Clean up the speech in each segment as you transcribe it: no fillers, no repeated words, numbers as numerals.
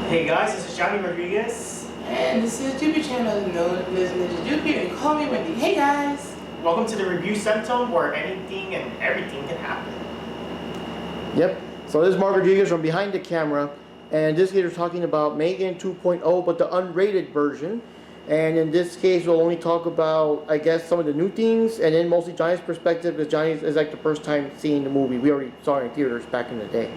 Hey guys, this is Johnny Rodriguez. And this is YouTube channel known as Ninja Duper, and call me Wendy. Hey guys! Welcome to the review Sanctum, where anything and everything can happen. Yep. So this is Mark Rodriguez from behind the camera, and this case we're talking about M3GAN 2.0, but the unrated version. And in this case, we'll only talk about, I guess, some of the new things, and then mostly Johnny's perspective, because Johnny is like the first time seeing the movie. We already saw it in theaters back in the day.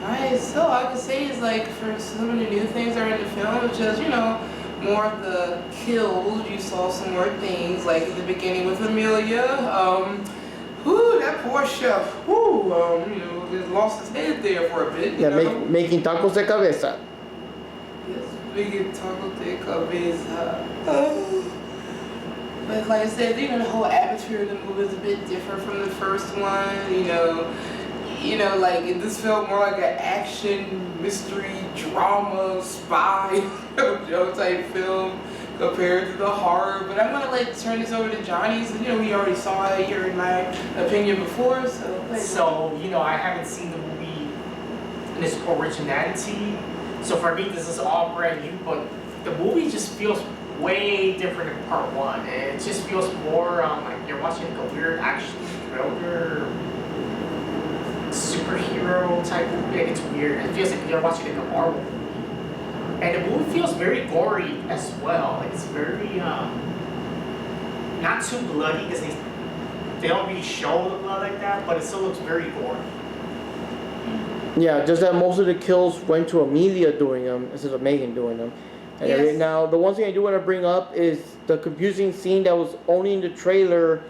Alright, so all I can say is, like, for some of the new things that are in the film, it's just, you know, more of the kills. You saw some more things, like at the beginning with Amelia. Whoo, that poor chef, whoo, you know, just lost his head there for a bit. Yeah, making tacos de cabeza. Yes, making tacos de cabeza. But like I said, you know, the whole atmosphere of the movie is a bit different from the first one, you know, like this felt more like an action, mystery, drama, spy, type film compared to the horror. But I'm gonna turn this over to Johnny, so you know we already saw it here in my opinion before. So you know, I haven't seen the movie in its originality, so for me this is all brand new. But the movie just feels way different than part one. It just feels more like you're watching like a weird action thriller, superhero type movie. It's weird. It feels like you're watching like a Marvel movie. And the movie feels very gory as well. Like it's very not too bloody, because they don't really show the blood like that, but it still looks very gory. Yeah, just that most of the kills went to Amelia doing them instead of M3GAN doing them. And yes. Now, the one thing I do want to bring up is the confusing scene that was only in the trailer.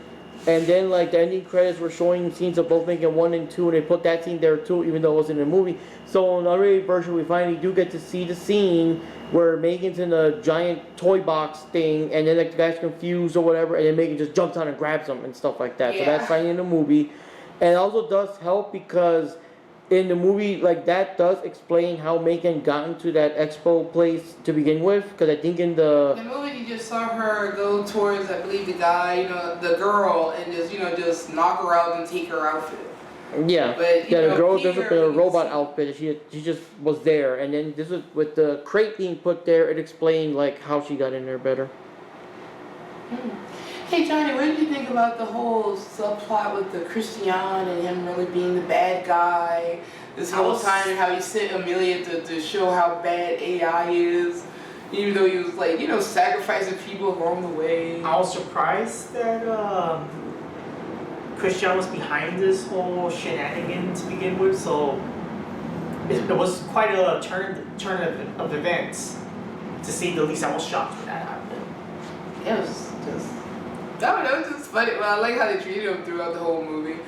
And then, like, the ending credits were showing scenes of both M3GAN 1 and 2, and they put that scene there too, even though it wasn't in the movie. So, in the unrated version, we finally do get to see the scene where M3GAN's in a giant toy box thing, and then, like, the guy's confused or whatever, and then M3GAN just jumps on and grabs him and stuff like that. Yeah. So, that's finally in the movie. And it also does help because in the movie, like, that does explain how M3GAN got into that expo place to begin with, because I think in the movie you just saw her go towards, I believe, the guy, you know, the girl, and just, you know, just knock her out and take her outfit. Yeah, but, yeah, the girl dressed up in a robot outfit. She just was there, and then this was with the crate being put there. It explained like how she got in there better. Hey Johnny, what did you think about the whole subplot with the Christian and him really being the bad guy this whole time, and how he sent Amelia to show how bad AI is, even though he was, like, you know, sacrificing people along the way? I was surprised that Christian was behind this whole shenanigan to begin with, so it was quite a turn of events, to say the least. I was shocked when that happened. It was just, that was just funny. Well, I like how they treated him throughout the whole movie.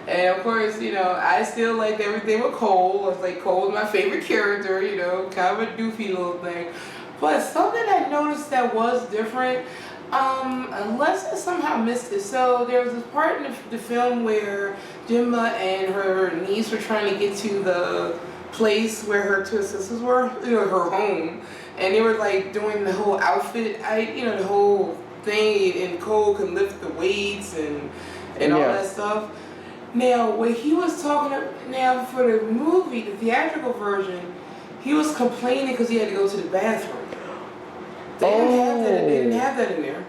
And of course, you know, I still liked everything with Cole. I was like, Cole's my favorite character, you know, kind of a doofy little thing. But something I noticed that was different, unless I somehow missed it. So there was this part in the film where Gemma and her niece were trying to get to the place where her two sisters were, you know, her home. And they were like doing the whole outfit, the whole thing, and Cole can lift the weights and all that stuff. Now, when he was talking, now for the movie, the theatrical version, he was complaining because he had to go to the bathroom. They didn't have that in there.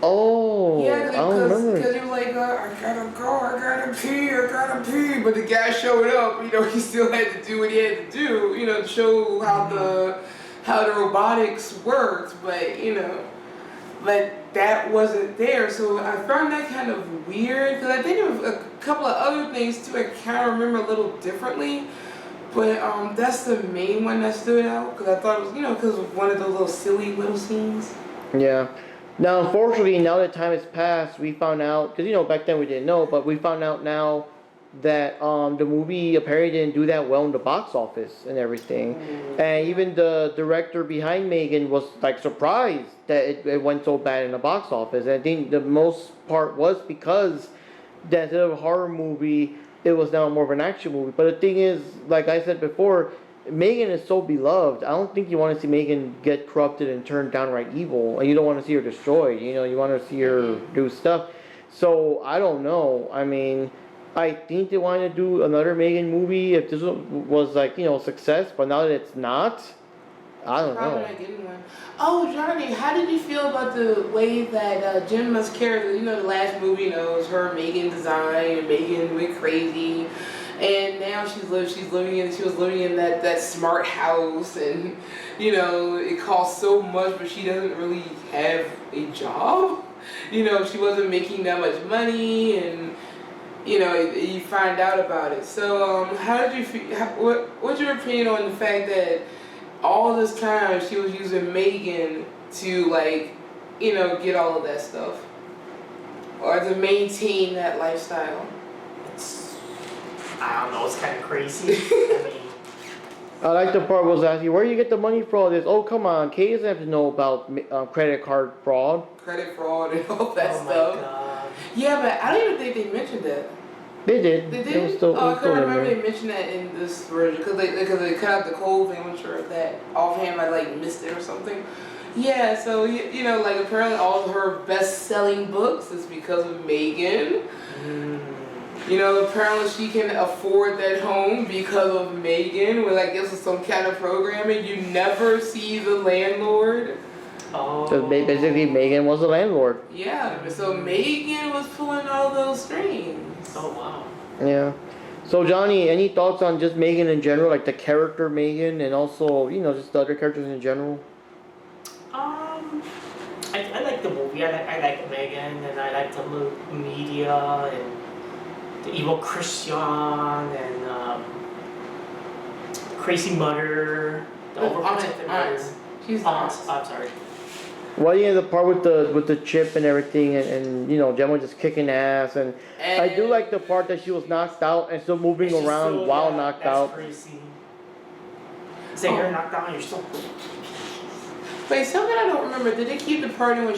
Oh, yeah, I don't remember. Because he was like, I gotta go, I gotta pee. But the guy showed up, you know, he still had to do what he had to do, you know, to show how the robotics worked, but, you know, but that wasn't there. So I found that kind of weird, because I think there was a couple of other things too I kind of remember a little differently. But that's the main one that stood out, because I thought it was, you know, because of one of those little silly little scenes. Yeah. Now, unfortunately, now that time has passed, we found out, because, you know, back then we didn't know, but we found out now that the movie apparently didn't do that well in the box office and everything. And even the director behind M3GAN was, like, surprised that it went so bad in the box office. And I think the most part was because that instead of a horror movie, it was now more of an action movie. But the thing is, like I said before, M3GAN is so beloved. I don't think you want to see M3GAN get corrupted and turned downright evil. And you don't want to see her destroyed. You know, you want to see her do stuff. So, I don't know. I mean, I think they wanted to do another Megan movie if this was like, a success, but now that it's not, I don't Probably know. not getting one. Oh, Johnny, how did you feel about the way that Gemma's character, the last movie, it was her Megan design, and Megan went crazy, and now she was living in that smart house, and it costs so much, but she doesn't really have a job. She wasn't making that much money, and you find out about it. So, how did you feel? What's your opinion on the fact that all this time she was using Megan to get all of that stuff, or to maintain that lifestyle? I don't know, it's kind of crazy. I mean, I like the part was asking, where do you get the money for all this? Oh, come on, Kay doesn't have to know about credit card fraud. Credit fraud and all that oh my stuff. god. Yeah, but I don't even think they mentioned that. They did. They It did? was still, it I was still couldn't in remember there. they mentioned that in this version because they cut out the cold thing. I'm sure of that. Offhand, I missed it or something. Yeah, so apparently all of her best-selling books is because of Megan. Apparently she can afford that home because of Megan. With this is some kind of programming. You never see the landlord. Oh. So basically, Megan was the landlord. Yeah, so Megan was pulling all those strings. Oh wow. Yeah. So Johnny, any thoughts on just Megan in general, like the character Megan, and also just the other characters in general? I like the movie. I like Megan, and I like the media, and the evil Christian, and crazy mother, the overprotective mother. She's the I'm aunt. sorry. Well, the part with the chip and everything, and Gemma just kicking ass, and I do like the part that she was knocked out and still moving She's around still- while yeah, knocked that's out. Crazy. Say you're knocked out, you're still. Wait, something I don't remember. Did they keep the part in when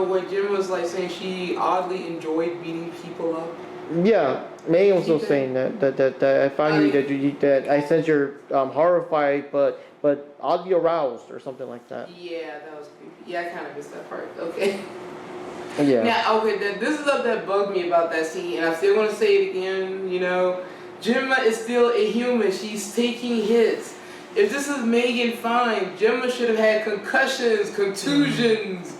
when Jim was saying she oddly enjoyed beating people up? Yeah, Megan was still Keep it. saying that I find you that I sense you're horrified, but oddly aroused or something like that. Yeah, that was creepy. Yeah, I kind of missed that part. Okay. Yeah. Now, this is stuff that bugged me about that scene, and I'm still gonna say it again. Gemma is still a human. She's taking hits. If this is Megan, fine. Gemma should have had concussions, contusions,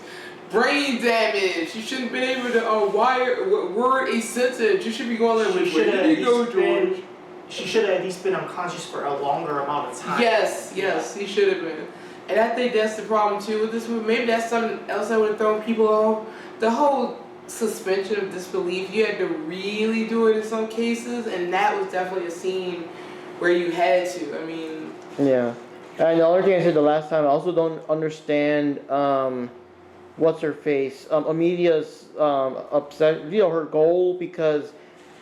brain damage. She shouldn't have been able to word a sentence. You should be going like, She where should have did you go, George? She should have at least been unconscious for a longer amount of time. Yes, he should have been. And I think that's the problem too with this movie. Maybe that's something else that would have thrown people off. The whole suspension of disbelief, you had to really do it in some cases, and that was definitely a scene where you had to. I mean. Yeah. And the other thing I said the last time, I also don't understand what's her face, Amelia's upset, her goal, because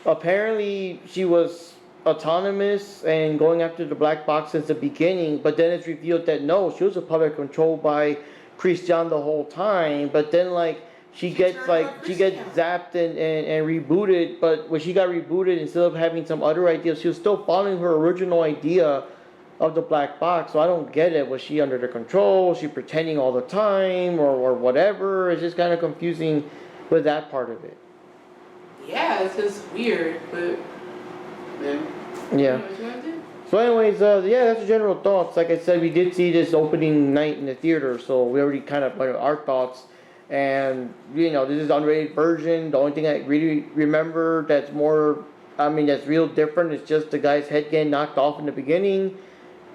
apparently she was autonomous and going after the black box since the beginning, but then it's revealed that no, she was a puppet controlled by Christian the whole time, but then she gets zapped and rebooted, but when she got rebooted, instead of having some other idea, she was still following her original idea of the black box. So I don't get it. Was she under the control? Was she pretending all the time or whatever? It's just kind of confusing with that part of it. Yeah, it's just weird, but yeah. So anyways, that's the general thoughts. Like I said, we did see this opening night in the theater, so we already kind of our thoughts. And this is the unrated version. The only thing I really remember that's that's real different is just the guy's head getting knocked off in the beginning.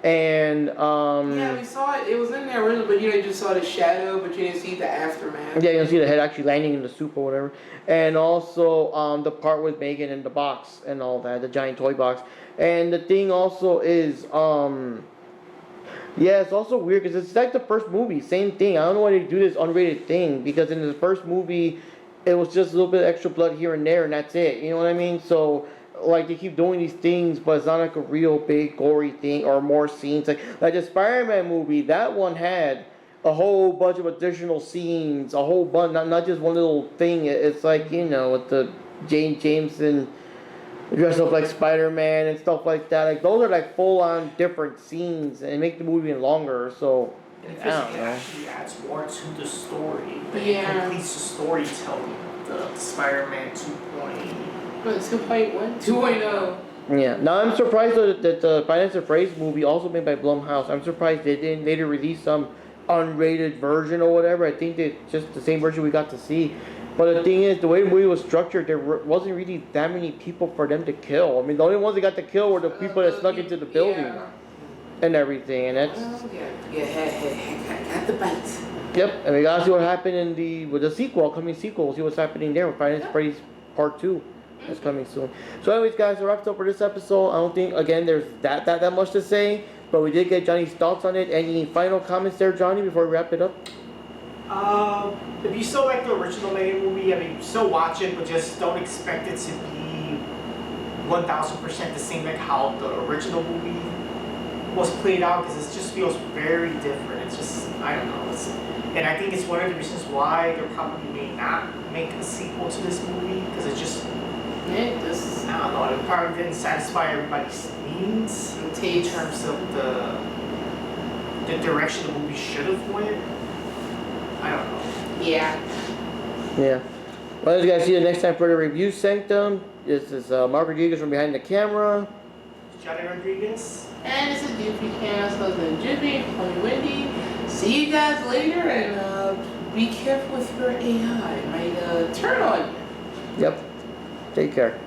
And yeah, we saw it. It was in there originally, but you just saw the shadow, but you didn't see the aftermath. Yeah, you don't see the head actually landing in the soup or whatever. And also the part with Megan in the box and all that, the giant toy box. And the thing also is, it's also weird because it's like the first movie, same thing. I don't know why they do this unrated thing, because in the first movie, it was just a little bit of extra blood here and there, and that's it. You know what I mean? So they keep doing these things, but it's not like a real big gory thing or more scenes. Like the Spider-Man movie, that one had a whole bunch of additional scenes, a whole bunch, not just one little thing. It's with the Jameson dressed up like Spider-Man and stuff like that. Those are full-on different scenes and make the movie even longer. So And I don't it know. actually adds more to the story. Yeah. It completes the storytelling of the Spider-Man 2.0 But 2.1, 2.0. Yeah. Now I'm surprised that the Finance and Phrase movie, also made by Blumhouse, I'm surprised they didn't later release some unrated version or whatever. I think that just the same version we got to see. But the thing is, the way the movie was structured, there wasn't really that many people for them to kill. I mean, the only ones that got to kill were the people that snuck into the building and everything, and that's. Got the bites. Yep, and we gotta see what happened in the sequel, upcoming sequel. We'll see what's happening there with Finance Freddy's Part 2. That's coming soon. So anyways, guys, that wraps up for this episode. I don't think, again, there's that much to say, but we did get Johnny's thoughts on it. Any final comments there, Johnny, before we wrap it up? If you still like the original M3GAN movie, I mean, still watch it, but just don't expect it to be 1000% the same like how the original movie was played out, because it just feels very different. It's just, I don't know. And I think it's one of the reasons why they probably may not make a sequel to this movie, because it just, I don't know, it probably didn't satisfy everybody's needs in terms of the direction the movie should have went. I don't know. Yeah. Yeah. Well, as you guys see, the next time for the review Sanctum, this is Mark Rodriguez from behind the camera. Johnny Rodriguez. And this is Doopy Cast, husband Jippy, homie Wendy. See you guys later, and be careful with your AI. It might turn on you. Yep. Take care.